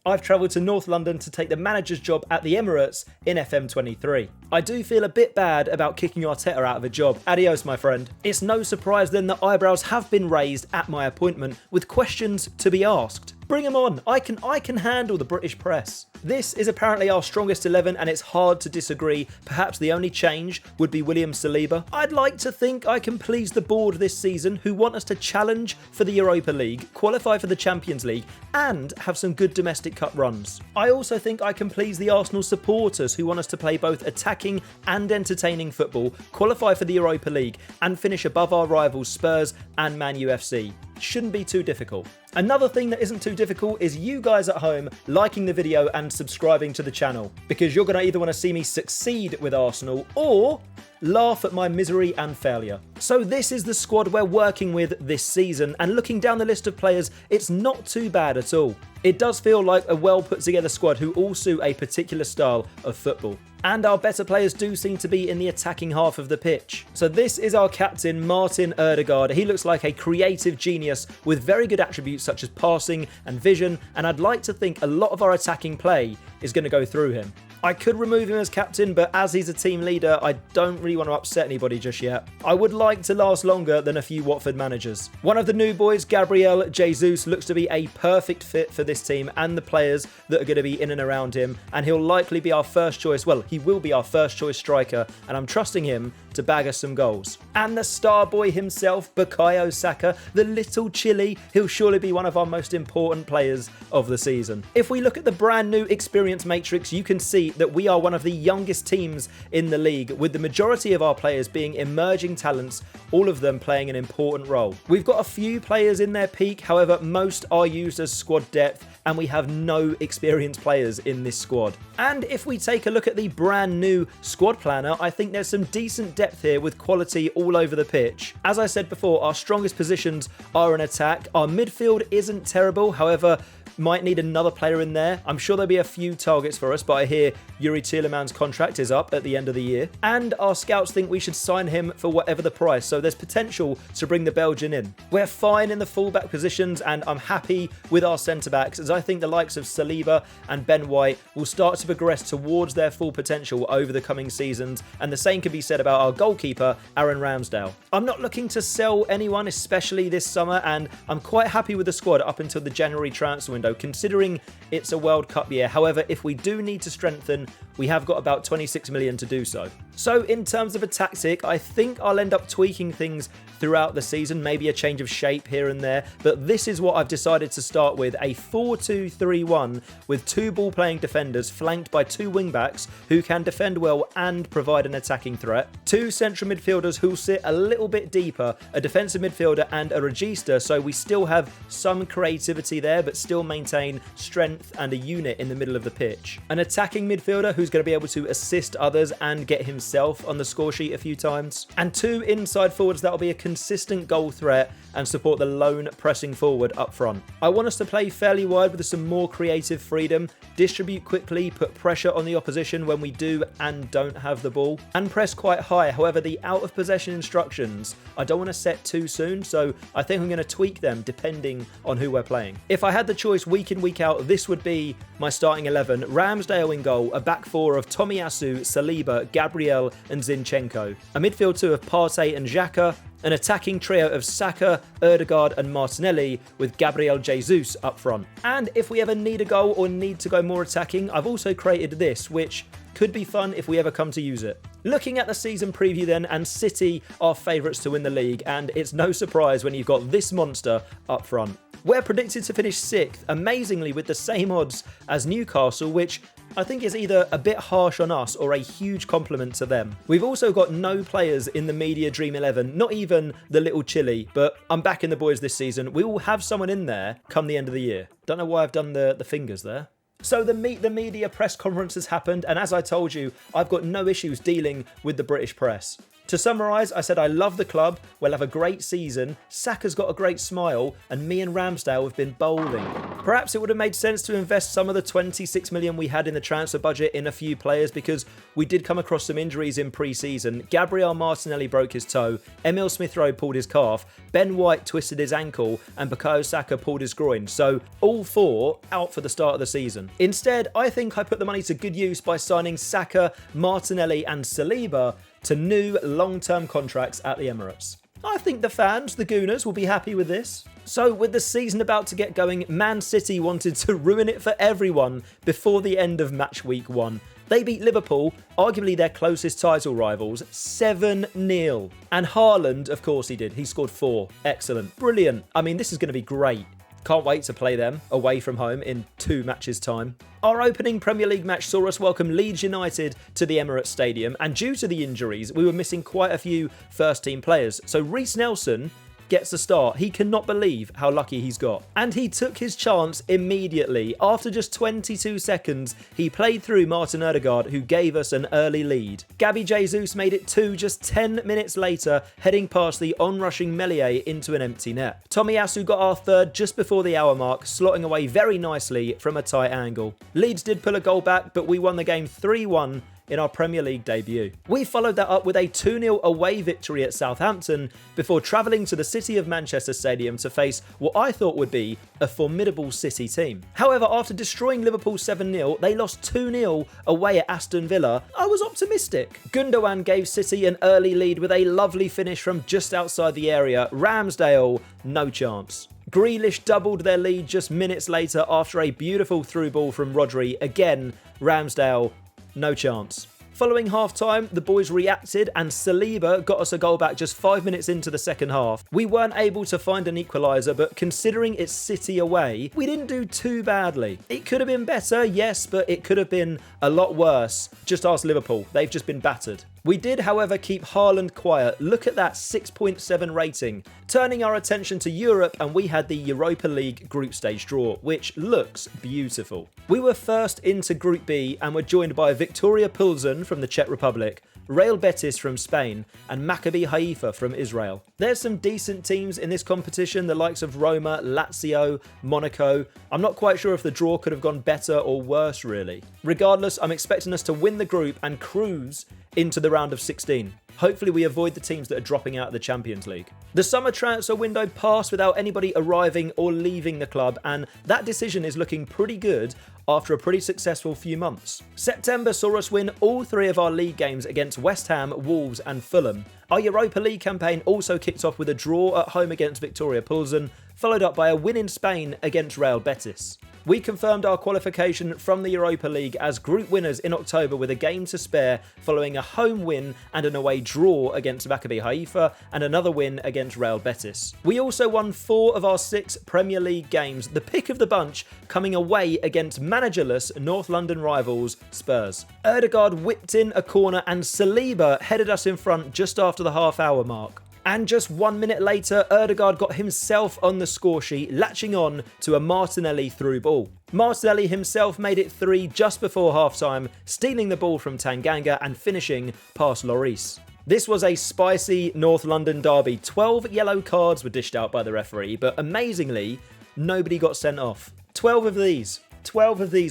I've travelled to North London to take the manager's job at the Emirates in FM23. I do feel a bit bad about kicking Arteta out of a job. Adios, my friend. It's no surprise then that eyebrows have been raised at my appointment with questions to be asked. Bring them on. I can handle the British press. This is apparently our strongest 11 and it's hard to disagree. Perhaps the only change would be William Saliba. I'd like to think I can please the board this season who want us to challenge for the Europa League, qualify for the Champions League and have some good domestic cup runs. I also think I can please the Arsenal supporters who want us to play both attacking and entertaining football, qualify for the Europa League and finish above our rivals Spurs and Man UFC. Shouldn't be too difficult. Another thing that isn't too difficult is you guys at home liking the video and subscribing to the channel, because you're going to either want to see me succeed with Arsenal or laugh at my misery and failure. So this is the squad we're working with this season, and looking down the list of players, it's not too bad at all. It does feel like a well put together squad who all suit a particular style of football. And our better players do seem to be in the attacking half of the pitch. So this is our captain, Martin Ødegaard. He looks like a creative genius with very good attributes such as passing and vision, and I'd like to think a lot of our attacking play is going to go through him. I could remove him as captain, but as he's a team leader, I don't really want to upset anybody just yet. I would like to last longer than a few Watford managers. One of the new boys, Gabriel Jesus, looks to be a perfect fit for this team and the players that are going to be in and around him, and he'll likely be our first choice. Well, he will be our first choice striker, and I'm trusting him to bag us some goals. And the star boy himself, Bukayo Saka, the little chilly, he'll surely be one of our most important players of the season. If we look at the brand new experience matrix, you can see that we are one of the youngest teams in the league, with the majority of our players being emerging talents, all of them playing an important role. We've got a few players in their peak, however, most are used as squad depth, and we have no experienced players in this squad. And if we take a look at the brand new squad planner, I think there's some decent depth here with quality all over the pitch. As I said before, our strongest positions are in attack. Our midfield isn't terrible, however, might need another player in there. I'm sure there'll be a few targets for us, but I hear Yuri Tielemans' contract is up at the end of the year. And our scouts think we should sign him for whatever the price, so there's potential to bring the Belgian in. We're fine in the fullback positions, and I'm happy with our centre-backs, as I think the likes of Saliba and Ben White will start to progress towards their full potential over the coming seasons, and the same can be said about our goalkeeper, Aaron Ramsdale. I'm not looking to sell anyone, especially this summer, and I'm quite happy with the squad up until the January transfer window, considering it's a World Cup year. However, if we do need to strengthen, we have got about 26 million to do so. So in terms of a tactic, I think I'll end up tweaking things throughout the season, maybe a change of shape here and there, but this is what I've decided to start with, a 4-2-3-1 with two ball-playing defenders flanked by two wing-backs who can defend well and provide an attacking threat, two central midfielders who'll sit a little bit deeper, a defensive midfielder and a regista, so we still have some creativity there but still maintain strength and a unit in the middle of the pitch, an attacking midfielder who's going to be able to assist others and get himself on the score sheet a few times, and two inside forwards that'll be a consistent goal threat and support the lone pressing forward up front. I want us to play fairly wide with some more creative freedom, distribute quickly, put pressure on the opposition when we do and don't have the ball, and press quite high. However, the out of possession instructions I don't want to set too soon, so I think I'm going to tweak them depending on who we're playing. If I had the choice week in, week out, this would be my starting 11. Ramsdale in goal, a back four of Tomiyasu, Saliba, Gabriel and Zinchenko, a midfield two of Partey and Xhaka, an attacking trio of Saka, Ødegaard and Martinelli with Gabriel Jesus up front. And if we ever need a goal or need to go more attacking, I've also created this, which could be fun if we ever come to use it. Looking at the season preview then, and City are favourites to win the league, and it's no surprise when you've got this monster up front. We're predicted to finish 6th, amazingly with the same odds as Newcastle, which I think is either a bit harsh on us or a huge compliment to them. We've also got no players in the Media Dream 11, not even the little Chile, but I'm backing the boys this season. We will have someone in there come the end of the year. Don't know why I've done the fingers there. So the Meet the Media press conference has happened, and as I told you, I've got no issues dealing with the British press. To summarise, I said I love the club, we'll have a great season, Saka's got a great smile, and me and Ramsdale have been bowling. Perhaps it would have made sense to invest some of the 26 million we had in the transfer budget in a few players, because we did come across some injuries in pre-season. Gabriel Martinelli broke his toe, Emil Smith-Rowe pulled his calf, Ben White twisted his ankle, and Bukayo Saka pulled his groin, so all 4 out for the start of the season. Instead, I think I put the money to good use by signing Saka, Martinelli and Saliba to new long-term contracts at the Emirates. I think the fans, the Gooners, will be happy with this. So with the season about to get going, Man City wanted to ruin it for everyone before the end of match week 1. They beat Liverpool, arguably their closest title rivals, 7-0. And Haaland, of course he did, he scored 4. Excellent. Brilliant. I mean, this is going to be great. Can't wait to play them away from home in 2 matches' time. Our opening Premier League match saw us welcome Leeds United to the Emirates Stadium, and due to the injuries, we were missing quite a few first-team players. So Reece Nelson gets the start. He cannot believe how lucky he's got. And he took his chance immediately. After just 22 seconds, he played through Martin Ødegaard, who gave us an early lead. Gabby Jesus made it 2 just 10 minutes later, heading past the on-rushing Meslier into an empty net. Tomiyasu got our third just before the hour mark, slotting away very nicely from a tight angle. Leeds did pull a goal back, but we won the game 3-1 in our Premier League debut. We followed that up with a 2-0 away victory at Southampton before travelling to the City of Manchester Stadium to face what I thought would be a formidable City team. However, after destroying Liverpool 7-0, they lost 2-0 away at Aston Villa. I was optimistic. Gundogan gave City an early lead with a lovely finish from just outside the area. Ramsdale, no chance. Grealish doubled their lead just minutes later after a beautiful through ball from Rodri. Again, Ramsdale, no chance. Following half-time, the boys reacted and Saliba got us a goal back just 5 minutes into the second half. We weren't able to find an equaliser, but considering it's City away, we didn't do too badly. It could have been better, yes, but it could have been a lot worse. Just ask Liverpool. They've just been battered. We did, however, keep Haaland quiet. Look at that 6.7 rating. Turning our attention to Europe, and we had the Europa League group stage draw, which looks beautiful. We were first into Group B and were joined by Victoria Pilsen from the Czech Republic, Real Betis from Spain, and Maccabi Haifa from Israel. There's some decent teams in this competition, the likes of Roma, Lazio, Monaco. I'm not quite sure if the draw could have gone better or worse, really. Regardless, I'm expecting us to win the group and cruise into the round of 16. Hopefully we avoid the teams that are dropping out of the Champions League. The summer transfer window passed without anybody arriving or leaving the club, and that decision is looking pretty good after a pretty successful few months. September saw us win all 3 of our league games against West Ham, Wolves and Fulham. Our Europa League campaign also kicked off with a draw at home against Victoria Pilsen, followed up by a win in Spain against Real Betis. We confirmed our qualification from the Europa League as group winners in October with a game to spare following a home win and an away draw against Maccabi Haifa and another win against Real Betis. We also won 4 of our 6 Premier League games, the pick of the bunch coming away against managerless North London rivals Spurs. Ødegaard whipped in a corner and Saliba headed us in front just after the half-hour mark. And just 1 minute later, Ødegaard got himself on the score sheet, latching on to a Martinelli through ball. Martinelli himself made it 3 just before half-time, stealing the ball from Tanganga and finishing past Lloris. This was a spicy North London derby. 12 yellow cards were dished out by the referee, but amazingly, nobody got sent off. 12 of these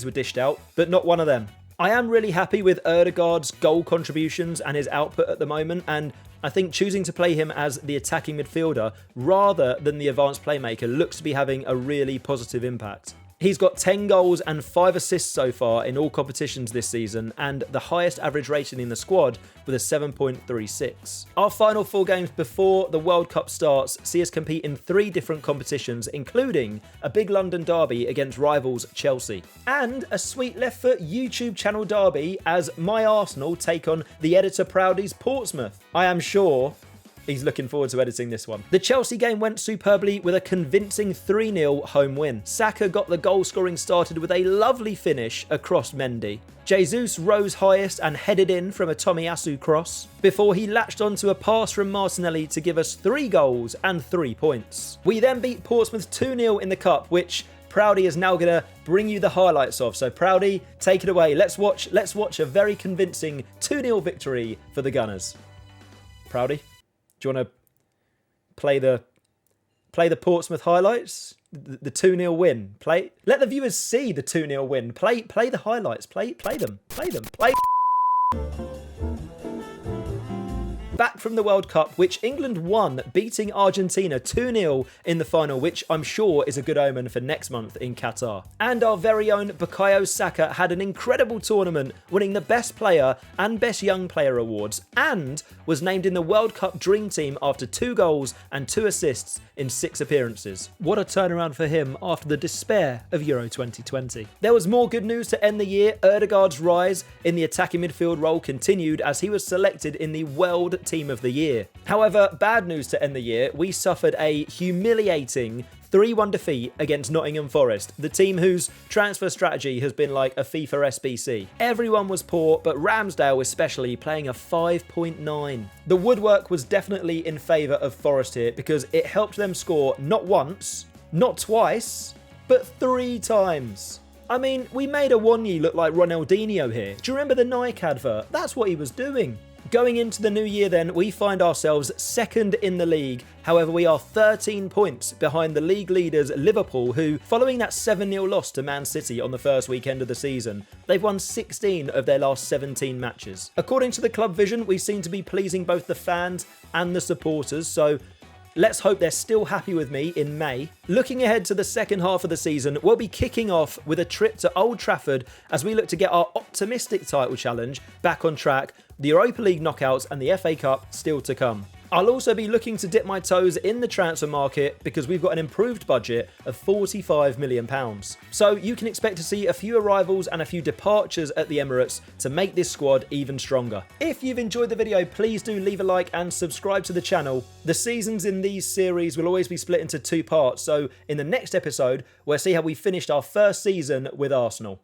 were dished out, but not one of them. I am really happy with Ødegaard's goal contributions and his output at the moment, and I think choosing to play him as the attacking midfielder rather than the advanced playmaker looks to be having a really positive impact. He's got 10 goals and 5 assists so far in all competitions this season, and the highest average rating in the squad with a 7.36. Our final 4 games before the World Cup starts see us compete in 3 different competitions, including a big London derby against rivals Chelsea, and a Sweet Left Foot YouTube channel derby as my Arsenal take on the editor Proudy's Portsmouth. I am sure he's looking forward to editing this one. The Chelsea game went superbly with a convincing 3-0 home win. Saka got the goal scoring started with a lovely finish across Mendy. Jesus rose highest and headed in from a Tomiyasu cross before he latched onto a pass from Martinelli to give us 3 goals and 3 points. We then beat Portsmouth 2-0 in the cup, which Proudy is now going to bring you the highlights of. So Proudy, take it away. Let's watch a very convincing 2-0 victory for the Gunners. Proudy, do you want to play the Portsmouth highlights? The 2-0 win. Let the viewers see the 2-0 win. Play the highlights. Play them. Back from the World Cup, which England won, beating Argentina 2-0 in the final, which I'm sure is a good omen for next month in Qatar. And our very own Bukayo Saka had an incredible tournament, winning the Best Player and Best Young Player awards, and was named in the World Cup Dream Team after 2 goals and 2 assists in 6 appearances. What a turnaround for him after the despair of Euro 2020. There was more good news to end the year. Ødegaard's rise in the attacking midfield role continued as he was selected in the World Team of the Year. However, bad news to end the year, we suffered a humiliating 3-1 defeat against Nottingham Forest, the team whose transfer strategy has been like a FIFA SBC. Everyone was poor, but Ramsdale especially playing a 5.9. The woodwork was definitely in favour of Forest here because it helped them score not once, not twice, but 3 times. I mean, we made Awoniyi look like Ronaldinho here. Do you remember the Nike advert? That's what he was doing. Going into the new year then, we find ourselves second in the league. However, we are 13 points behind the league leaders Liverpool, who, following that 7-0 loss to Man City on the first weekend of the season, they've won 16 of their last 17 matches. According to the club vision, we seem to be pleasing both the fans and the supporters, so let's hope they're still happy with me in May. Looking ahead to the second half of the season, we'll be kicking off with a trip to Old Trafford as we look to get our optimistic title challenge back on track, the Europa League knockouts and the FA Cup still to come. I'll also be looking to dip my toes in the transfer market because we've got an improved budget of £45 million. So you can expect to see a few arrivals and a few departures at the Emirates to make this squad even stronger. If you've enjoyed the video, please do leave a like and subscribe to the channel. The seasons in these series will always be split into 2 parts, so in the next episode, we'll see how we finished our first season with Arsenal.